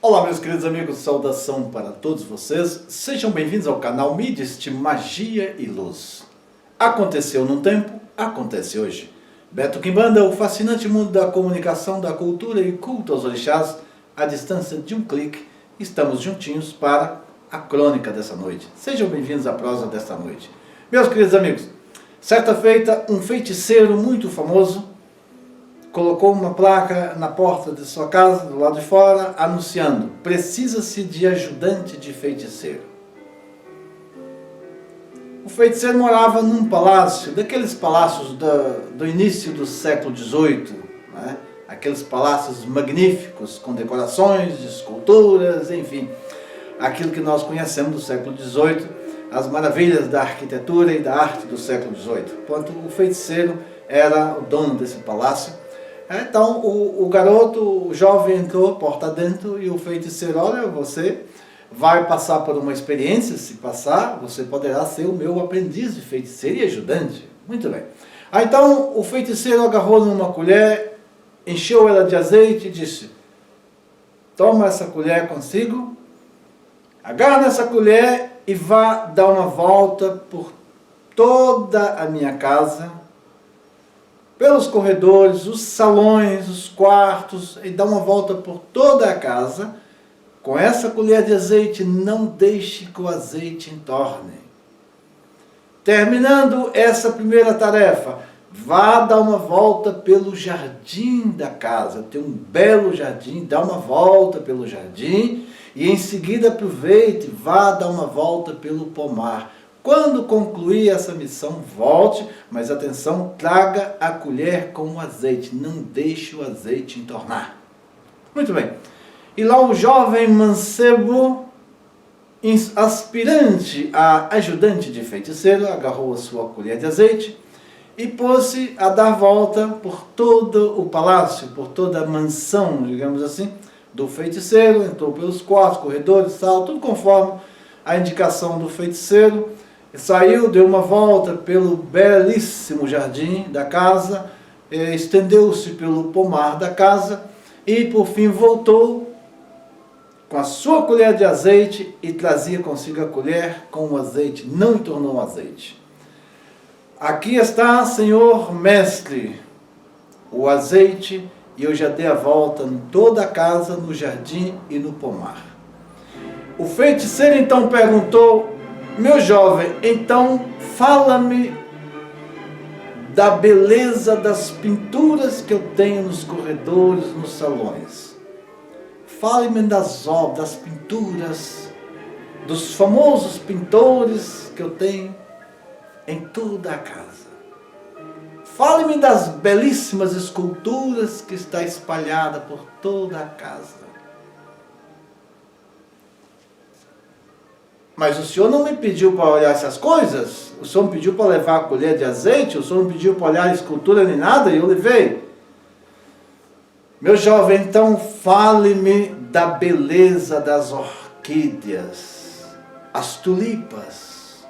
Olá, meus queridos amigos, saudação para todos vocês. Sejam bem-vindos ao canal Midist Magia e Luz. Aconteceu num tempo, acontece hoje. Beto Quimbanda, o fascinante mundo da comunicação, da cultura e culto aos orixás, à distância de um clique, estamos juntinhos para a crônica dessa noite. Sejam bem-vindos à prosa desta noite. Meus queridos amigos, certa feita, um feiticeiro muito famoso colocou uma placa na porta de sua casa, do lado de fora, anunciando: precisa-se de ajudante de feiticeiro. O feiticeiro morava num palácio, daqueles palácios do início do século XVIII, né? Aqueles palácios magníficos, com decorações, de esculturas, enfim, aquilo que nós conhecemos do século XVIII, as maravilhas da arquitetura e da arte do século XVIII. Portanto, o feiticeiro era o dono desse palácio. Então o garoto, o jovem entrou porta dentro e o feiticeiro: olha, você vai passar por uma experiência, se passar, você poderá ser o meu aprendiz de feiticeiro e ajudante. Muito bem. Então o feiticeiro agarrou numa colher, encheu ela de azeite e disse: toma essa colher consigo, agarra nessa colher e vá dar uma volta por toda a minha casa, pelos corredores, os salões, os quartos, e dá uma volta por toda a casa. Com essa colher de azeite, não deixe que o azeite entorne. Terminando essa primeira tarefa, vá dar uma volta pelo jardim da casa. Tem um belo jardim, dá uma volta pelo jardim e em seguida aproveite, vá dar uma volta pelo pomar. Quando concluir essa missão, volte, mas atenção, traga a colher com o azeite, não deixe o azeite entornar. Muito bem. E lá o jovem mancebo, aspirante a ajudante de feiticeiro, agarrou a sua colher de azeite e pôs-se a dar volta por todo o palácio, por toda a mansão, digamos assim, do feiticeiro. Entrou pelos quartos, corredores, sala, tudo conforme a indicação do feiticeiro. Saiu, deu uma volta pelo belíssimo jardim da casa, estendeu-se pelo pomar da casa e por fim voltou com a sua colher de azeite e trazia consigo a colher com o azeite, não entornou o azeite. Aqui está, senhor mestre, o azeite, e eu já dei a volta em toda a casa, no jardim e no pomar. O feiticeiro então perguntou: meu jovem, então fala-me da beleza das pinturas que eu tenho nos corredores, nos salões. Fale-me das obras, das pinturas, dos famosos pintores que eu tenho em toda a casa. Fale-me das belíssimas esculturas que está espalhada por toda a casa. Mas o senhor não me pediu para olhar essas coisas? O senhor me pediu para levar a colher de azeite? O senhor não pediu para olhar a escultura nem nada? E eu levei. Meu jovem, então fale-me da beleza das orquídeas, as tulipas,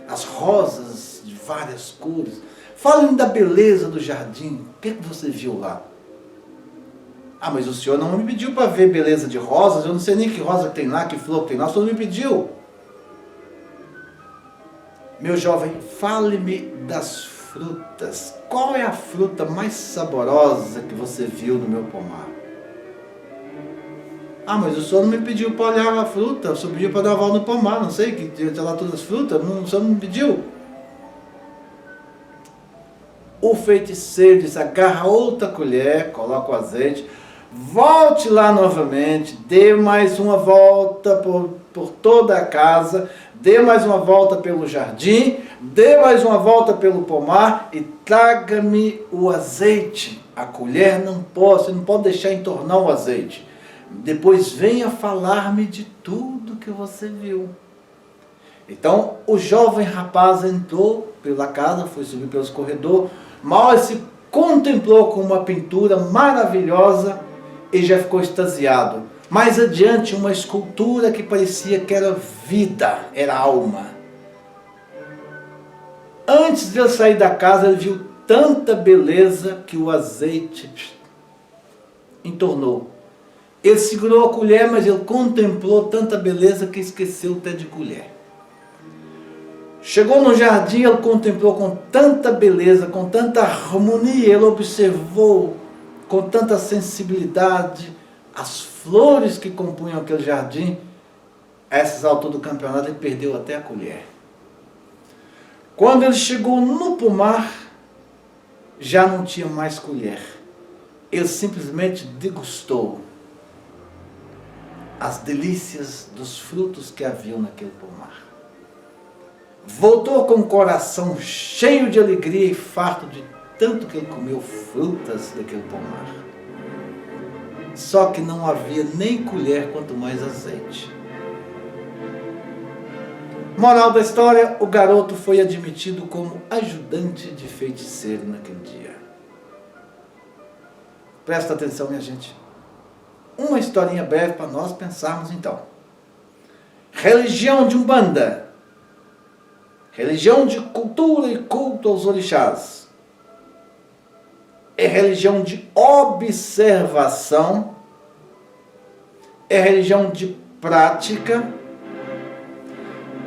as rosas de várias cores. Fale-me da beleza do jardim. O que é que você viu lá? Ah, mas o senhor não me pediu para ver beleza de rosas. Eu não sei nem que rosa tem lá, que flor tem lá. O senhor não me pediu. Meu jovem, fale-me das frutas. Qual é a fruta mais saborosa que você viu no meu pomar? Ah, mas o senhor não me pediu para olhar a fruta, o senhor pediu para dar uma volta no pomar, não sei, que tinha lá todas as frutas, o senhor não me pediu. O feiticeiro disse: agarra outra colher, coloca o azeite, volte lá novamente, dê mais uma volta por toda a casa, dê mais uma volta pelo jardim, dê mais uma volta pelo pomar e traga-me o azeite. A colher não pode, você não pode deixar entornar o azeite. Depois venha falar-me de tudo que você viu. Então o jovem rapaz entrou pela casa, foi subir pelos corredores, mal se contemplou com uma pintura maravilhosa e já ficou extasiado. Mais adiante, uma escultura que parecia que era vida, era alma. Antes de ele sair da casa, ele viu tanta beleza que o azeite entornou. Ele segurou a colher, mas ele contemplou tanta beleza que esqueceu até de colher. Chegou no jardim, ele contemplou com tanta beleza, com tanta harmonia, ele observou com tanta sensibilidade as flores que compunham aquele jardim. A essas alturas do campeonato ele perdeu até a colher. Quando ele chegou no pomar, já não tinha mais colher. Ele simplesmente degustou as delícias dos frutos que haviam naquele pomar. Voltou com o coração cheio de alegria e farto de tanto que ele comeu frutas daquele pomar. Só que não havia nem colher, quanto mais azeite. Moral da história, o garoto foi admitido como ajudante de feiticeiro naquele dia. Presta atenção, minha gente. Uma historinha breve para nós pensarmos então. Religião de Umbanda. Religião de cultura e culto aos orixás. É religião de observação. É religião de prática.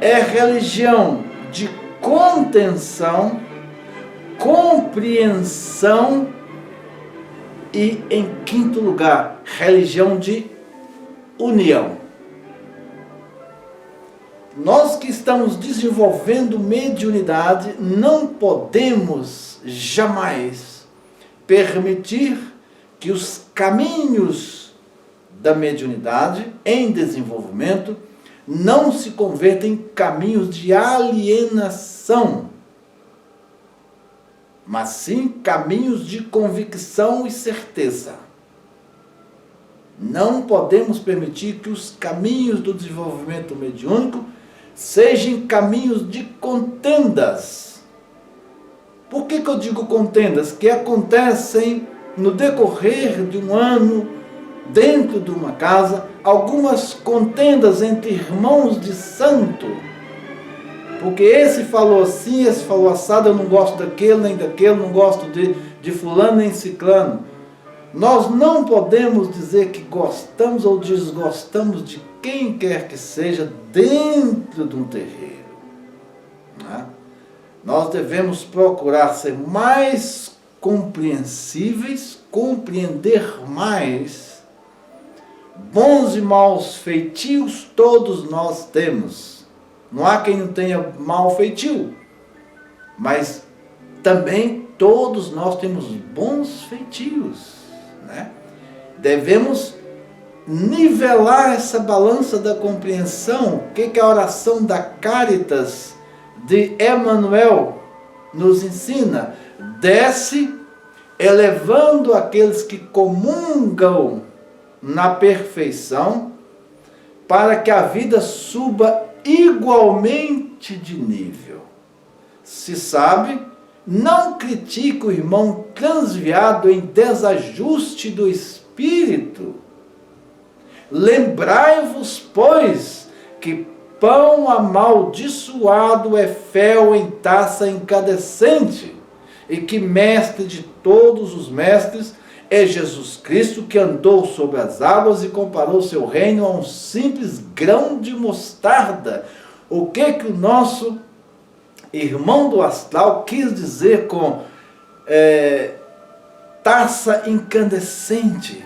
É religião de contenção, compreensão e, em quinto lugar, religião de união. Nós que estamos desenvolvendo mediunidade, não podemos jamais permitir que os caminhos da mediunidade em desenvolvimento não se convertam em caminhos de alienação, mas sim caminhos de convicção e certeza. Não podemos permitir que os caminhos do desenvolvimento mediúnico sejam caminhos de contendas. Por que eu digo contendas? Que acontecem no decorrer de um ano, dentro de uma casa, algumas contendas entre irmãos de santo. Porque esse falou assim, esse falou assado, eu não gosto daquele, nem daquele, não gosto de fulano, nem ciclano. Nós não podemos dizer que gostamos ou desgostamos de quem quer que seja dentro de um terreiro. Né? Nós devemos procurar ser mais compreensíveis, compreender mais. Bons e maus feitios todos nós temos. Não há quem não tenha mau feitio. Mas também todos nós temos bons feitios. Né? Devemos nivelar essa balança da compreensão. O que a oração da Caritas de Emmanuel nos ensina? Desce, elevando aqueles que comungam na perfeição, para que a vida suba igualmente de nível. Se sabe, não critique o irmão transviado em desajuste do espírito. Lembrai-vos, pois, que pão amaldiçoado é fel em taça incandescente, e que mestre de todos os mestres é Jesus Cristo, que andou sobre as águas e comparou seu reino a um simples grão de mostarda. O que o nosso irmão do astral quis dizer com taça incandescente?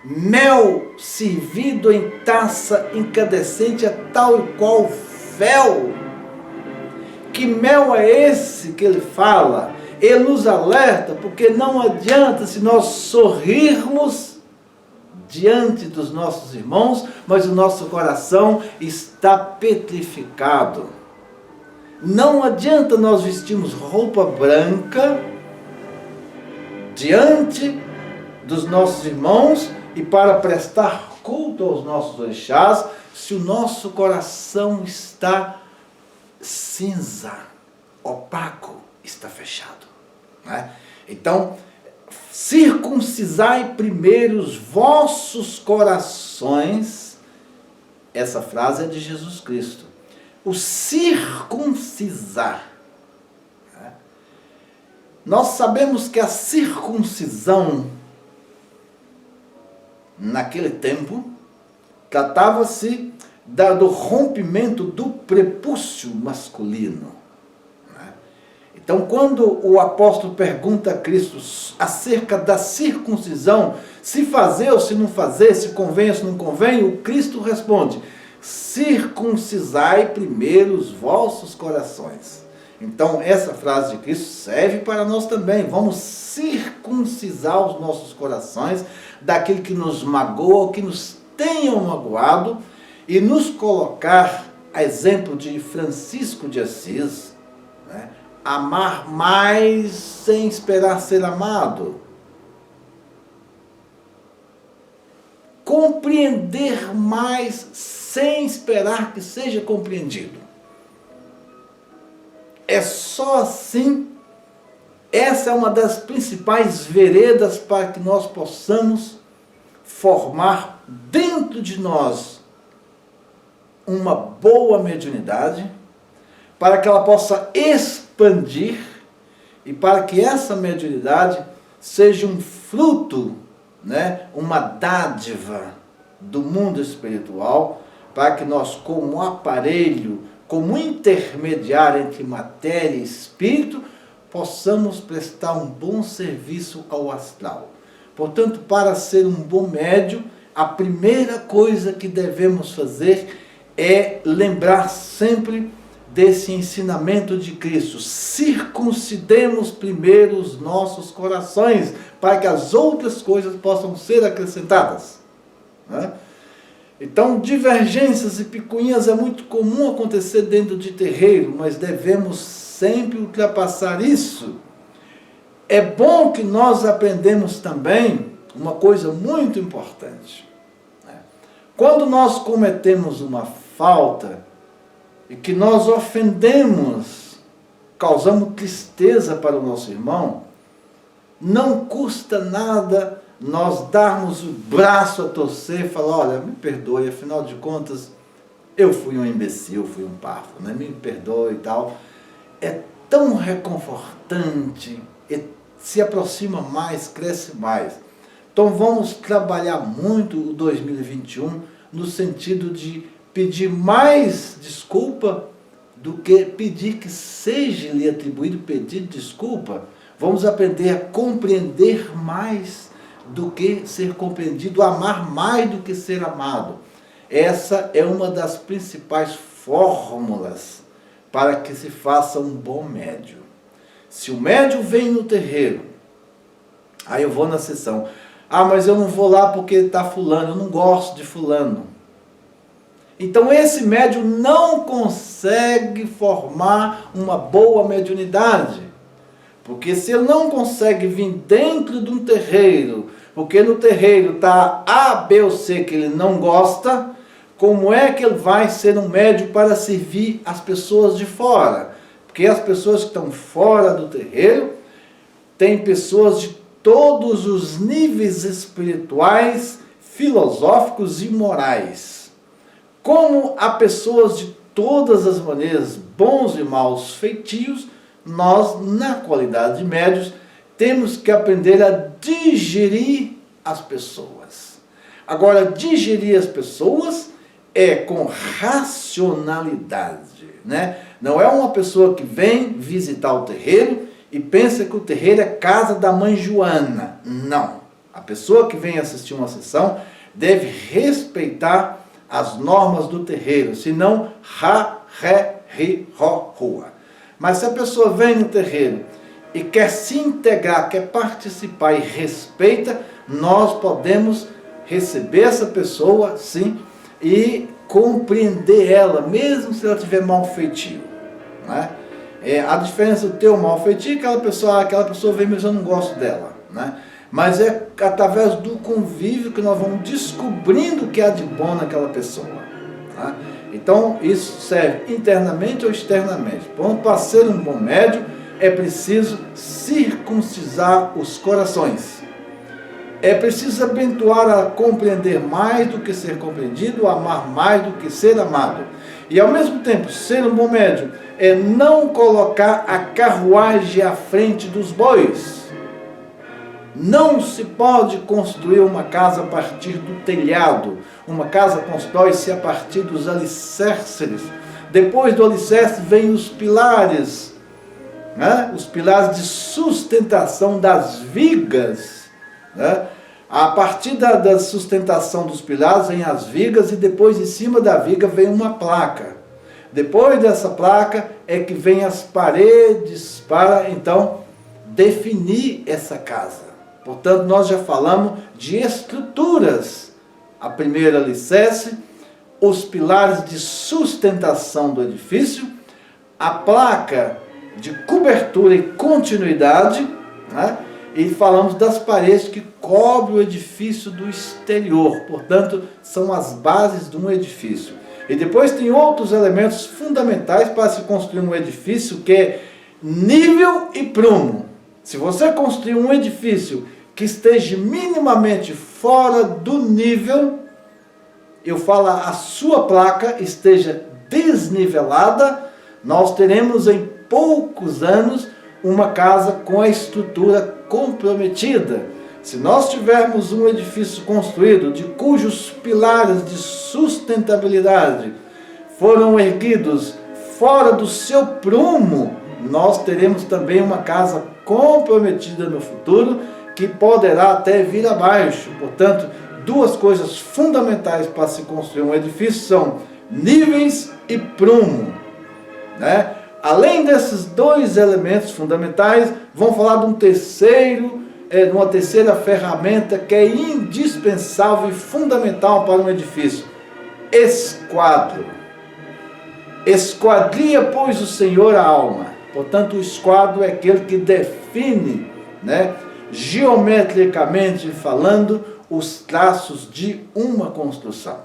Mel servido em taça incandescente é tal e qual fel. Que mel é esse que ele fala? Ele nos alerta, porque não adianta se nós sorrirmos diante dos nossos irmãos, mas o nosso coração está petrificado. Não adianta nós vestirmos roupa branca diante dos nossos irmãos e para prestar culto aos nossos orixás, se o nosso coração está cinza, opaco, está fechado. Né? Então, circuncisai primeiro os vossos corações. Essa frase é de Jesus Cristo. O circuncisar. Né? Nós sabemos que a circuncisão naquele tempo, tratava-se do rompimento do prepúcio masculino. Então, quando o apóstolo pergunta a Cristo acerca da circuncisão, se fazer ou se não fazer, se convém ou se não convém, o Cristo responde: circuncisai primeiro os vossos corações. Então, essa frase de Cristo serve para nós também. Vamos circuncisar os nossos corações daquilo que nos magoa, que nos tenham magoado, e nos colocar, a exemplo de Francisco de Assis, né? Amar mais sem esperar ser amado. Compreender mais sem esperar que seja compreendido. É só assim, essa é uma das principais veredas para que nós possamos formar dentro de nós uma boa mediunidade, para que ela possa expandir e para que essa mediunidade seja um fruto, né, uma dádiva do mundo espiritual, para que nós, como aparelho, como intermediário entre matéria e espírito, possamos prestar um bom serviço ao astral. Portanto, para ser um bom médium, a primeira coisa que devemos fazer é lembrar sempre desse ensinamento de Cristo. Circuncidemos primeiro os nossos corações, para que as outras coisas possam ser acrescentadas. Né? Então, divergências e picuinhas é muito comum acontecer dentro de terreiro, mas devemos sempre ultrapassar isso. É bom que nós aprendemos também uma coisa muito importante. Né? Quando nós cometemos uma falta, e que nós ofendemos, causamos tristeza para o nosso irmão, não custa nada nós darmos o braço a torcer e falar: olha, me perdoe, afinal de contas, eu fui um imbecil, fui um parvo, né? Me perdoe e tal. É tão reconfortante, se aproxima mais, cresce mais. Então vamos trabalhar muito o 2021 no sentido de pedir mais desculpa do que pedir que seja lhe atribuído pedir desculpa. Vamos aprender a compreender mais do que ser compreendido, amar mais do que ser amado. Essa é uma das principais fórmulas para que se faça um bom médium. Se o médium vem no terreiro, aí eu vou na sessão, mas eu não vou lá porque está fulano, eu não gosto de fulano. Então esse médium não consegue formar uma boa mediunidade. Porque se ele não consegue vir dentro de um terreiro, porque no terreiro está A, B ou C que ele não gosta, como é que ele vai ser um médium para servir as pessoas de fora? Porque as pessoas que estão fora do terreiro, tem pessoas de todos os níveis espirituais, filosóficos e morais. Como há pessoas de todas as maneiras, bons e maus feitios, nós, na qualidade de médios, temos que aprender a digerir as pessoas. Agora, digerir as pessoas é com racionalidade, né? Não é uma pessoa que vem visitar o terreiro e pensa que o terreiro é casa da mãe Joana. Não. A pessoa que vem assistir uma sessão deve respeitar as normas do terreiro, senão rua. Mas se a pessoa vem no terreiro e quer se integrar, quer participar e respeita, nós podemos receber essa pessoa, sim, e compreender ela, mesmo se ela tiver mau feitio. Né? A diferença do teu mau feitio é que aquela pessoa vem, mas eu não gosto dela. Né? Mas é através do convívio que nós vamos descobrindo o que há de bom naquela pessoa. Tá? Então, isso serve internamente ou externamente. Para ser um bom médium, é preciso circuncisar os corações. É preciso habituar a compreender mais do que ser compreendido, amar mais do que ser amado. E, ao mesmo tempo, ser um bom médium é não colocar a carruagem à frente dos bois. Não se pode construir uma casa a partir do telhado. Uma casa constrói-se a partir dos alicerces. Depois do alicerce vem os pilares, né? Os pilares de sustentação das vigas, né? A partir da sustentação dos pilares vem as vigas e depois em cima da viga vem uma placa. Depois dessa placa é que vem as paredes para então definir essa casa. Portanto, nós já falamos de estruturas. A primeira alicerce, os pilares de sustentação do edifício, a placa de cobertura e continuidade, né? E falamos das paredes que cobrem o edifício do exterior. Portanto, são as bases de um edifício. E depois tem outros elementos fundamentais para se construir um edifício, que é nível e prumo. Se você construir um edifício que esteja minimamente fora do nível, eu falo, a sua placa esteja desnivelada, nós teremos em poucos anos uma casa com a estrutura comprometida. Se nós tivermos um edifício construído de cujos pilares de sustentabilidade foram erguidos fora do seu prumo, nós teremos também uma casa comprometida no futuro, que poderá até vir abaixo. Portanto, duas coisas fundamentais para se construir um edifício são níveis e prumo, né? Além desses dois elementos fundamentais, vamos falar de uma terceira ferramenta que é indispensável e fundamental para um edifício: esquadro. Esquadria, pois, o Senhor a alma. Portanto, o esquadro é aquele que define, né, geometricamente falando, os traços de uma construção.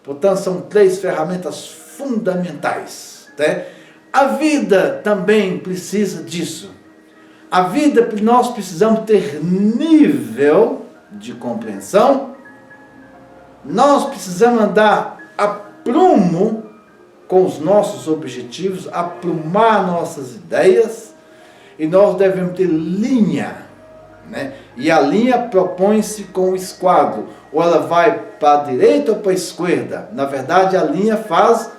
Portanto, são três ferramentas fundamentais, né? A vida também precisa disso. A vida, nós precisamos ter nível de compreensão, nós precisamos andar a prumo com os nossos objetivos, aprumar nossas ideias, e nós devemos ter linha, né? E a linha propõe-se com o esquadro, ou ela vai para a direita ou para a esquerda. Na verdade, a linha faz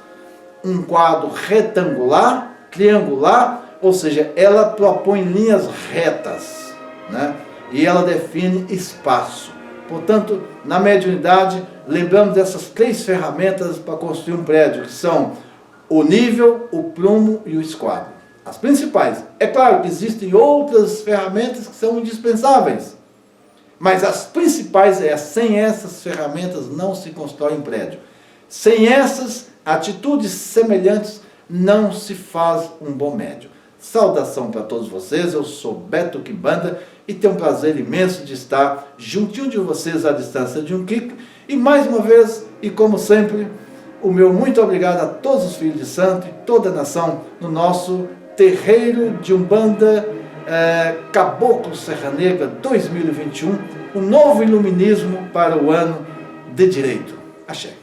um quadro retangular, triangular, ou seja, ela propõe linhas retas, né? E ela define espaço. Portanto, na mediunidade, lembramos dessas três ferramentas para construir um prédio, que são o nível, o prumo e o esquadro. As principais. É claro que existem outras ferramentas que são indispensáveis, mas as principais sem essas ferramentas não se constrói um prédio. Sem essas atitudes semelhantes não se faz um bom médio. Saudação para todos vocês, eu sou Beto Quimbanda e tenho um prazer imenso de estar juntinho de vocês à distância de um clique. E mais uma vez, e como sempre, o meu muito obrigado a todos os filhos de santo e toda a nação no nosso terreiro de Umbanda Caboclo Serra Negra 2021, um novo iluminismo para o ano de direito. Axé.